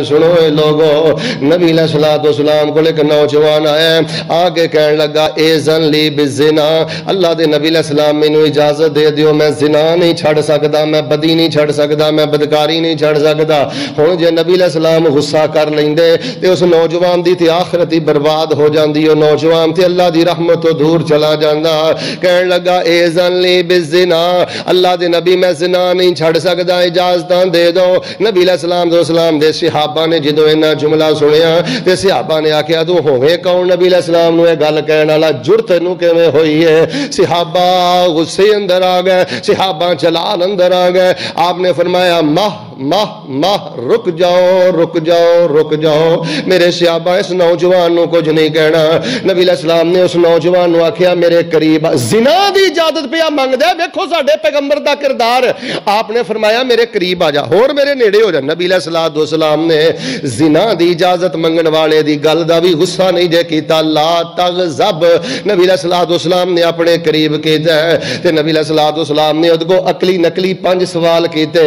سنو اے لوگو، نبی علیہ السلام کو ایک نوجوان آیا آگے کہنے لگا ایزن لی بالزنا، اللہ دے نبی علیہ السلام میں اجازت دے دیو، میں زنا نہیں چھڑ سکدا، میں بدی نہیں چھڑ سکدا، میں بدکاری نہیں چھڑ سکدا۔ ہن جے نبی علیہ السلام غصہ کر لیندے تے اس نوجوان دی تے آخرت ہی برباد ہو جاندی، او نوجوان تے اللہ دی رحمت تو دور چلا جاندا۔ کہنے لگا ایزن لی بالزنا، اللہ دے نبی میں زنا نہیں چھڑ سکدا، اجازتاں دے دو۔ نبی علیہ السلام دے صحابہ نے جدو اینا جملہ سنیا تے صحابہ نے آکھیا تو ہوئے کون نبی علیہ السلام نو یہ گل کہنے والا، جرت نو کیویں ہوئی ہے؟ صحابہ غصے اندر آ گئے، صحابہ جلال اندر آ گئے۔ آپ نے فرمایا ماہ رک جاؤ رک جاؤ رک جاؤ، میرے صحابہ اس نوجوان نو کچھ نہیں کہنا۔ نبی علیہ السلام نے اس نوجوان نو آکھیا میرے قریب، زنا دی اجازت پہ منگ دے، ویکھو ساڈے پیغمبر دا کردار۔ آپ نے فرمایا میرے قریب آ جا، ہور میرے نیڑے ہو جا۔ نبی علیہ السلام نے زنا دی اجازت منگن والے دی گل دا بھی غصہ نہیں جے کیتا، لا تغضب، نبی علیہ السلام نے اپنے قریب کیتا ہے تے نبی علیہ السلام نے ادگو عقلی نقلی 5 سوال کیتے۔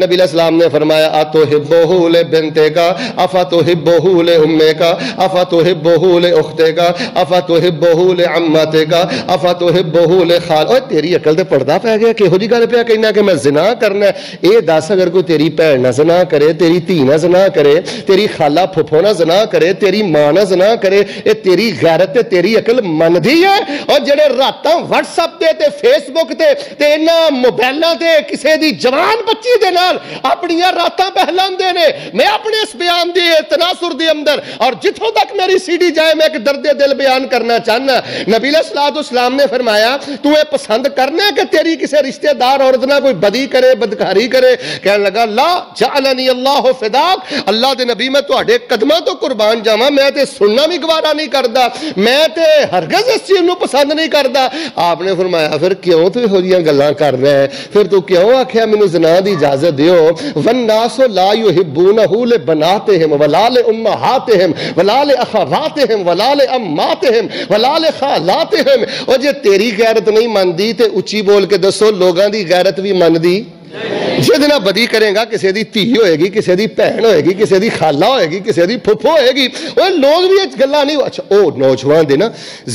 نبی علیہ السلام نے فرمایا اتحبہ لبنتک افتحبہ لامک افتحبہ لاختک افتحبہ لعمتک افتحبہ لخال۔ اوے تیری عقل تے پردہ پہ گیا، کہو جی گل پیا کہنا کہ میں زنا کرنا ہے؟ اے دس اگر کوئی تیری بھن نہ زنا کرے، تیری دھی نہ زنا کرے، تیری خالہ پھپھو نہ زنا کرے، تیری ماں نہ زنا کرے، اے تیری غیرت تے تیری عقل مندی ہے؟ اور جڑے راتاں واٹس ایپ تے فیس بک تے انہاں موبائلاں تے کسے دی جوان بچی دے نال اپنیاں راتاں بہلاندے نے، میں اپنے اس بیان دی تناصر دے اندر اور جتھوں تک میری سی ڈی جائے میں ایک درد دل بیان کرنا چاہنا۔ نبی علیہ السلام نے فرمایا تو اے پسند کرنا ہے کہ تیری کسے رشتہ دار عورت نہ کوئی بدی کرے، بدکاری کرے؟ کہنے لگا لا جعلنی اللہ فداک، اللہ دے نبی میں تواڈے قدماں تو قربان جاواں، میں تے سننا بھی گوارا نہیں کردا، میں تے ہرگز اس چیز نو پسند نہیں کردا۔ آپ نے فرمایا پھر کیوں تو ہو جیاں گلاں کر رہا ہے؟ پھر تو کیوں آکھیا مینوں زنا دی اجازت دیو؟ والناس لا یحبونہ لبناتہم ولا لامہاتہم ولا لاخواتہم ولا لاماتہم ولا لخالاتہم۔ اور جے تیری غیرت نہیں مندی تے اچھی بول کے دسو لوگاں دی غیرت بھی مندی؟ جدنا بدی کریں گا کسی دی دھی ہوئے گی، کسی دی بہن ہوئے گی، کسی دی خالہ ہوئے گی، کسی دی پھپھو ہوئے گی، وہ لوگ بھی گلا نہیں۔ اچھا او نوجوان دے نا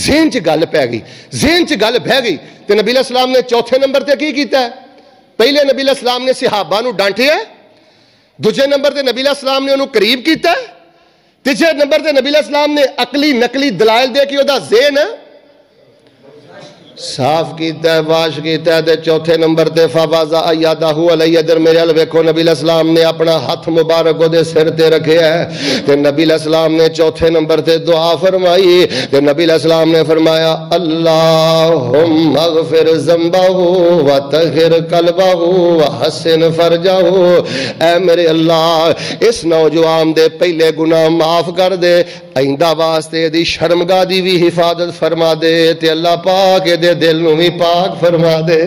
ذہن چ گل پہ گئی، ذہن چ گل بہ گئی تے نبی علیہ السلام نے چوتھے نمبر تے کی کیتا ہے؟ پہلے نبی علیہ السلام نے صحابہ نو ڈانٹیا ہے، دوسرے نمبر تے نبی علیہ السلام نے انہوں قریب کیتا ہے، تیسرے نمبر تے نبی علیہ السلام نے عقلی نقلی دلائل دے کے او دا ذہن صاف کیتا ہے، واش کیتا ہے۔ تے چوتھے نمبر تے فوازا ایادہ علی ادھر میرے ال ویکھو، نبی علیہ السلام نے اپنا ہاتھ مبارک دے سر تے رکھے ہے تے نبی علیہ السلام نے چوتھے نمبر تے دعا فرمائی تے نبی علیہ السلام نے فرمایا اللہم اغفر ذنبہ وطہر قلبہ وحسن فرجہ، اے میرے اللہ اس نوجوان دے پہلے گناہ معاف کر دے، آئندہ واسطے دی شرمگاہ دی بھی حفاظت فرما دے تے اللہ پاک دے دل نو بھی پاک فرما دے۔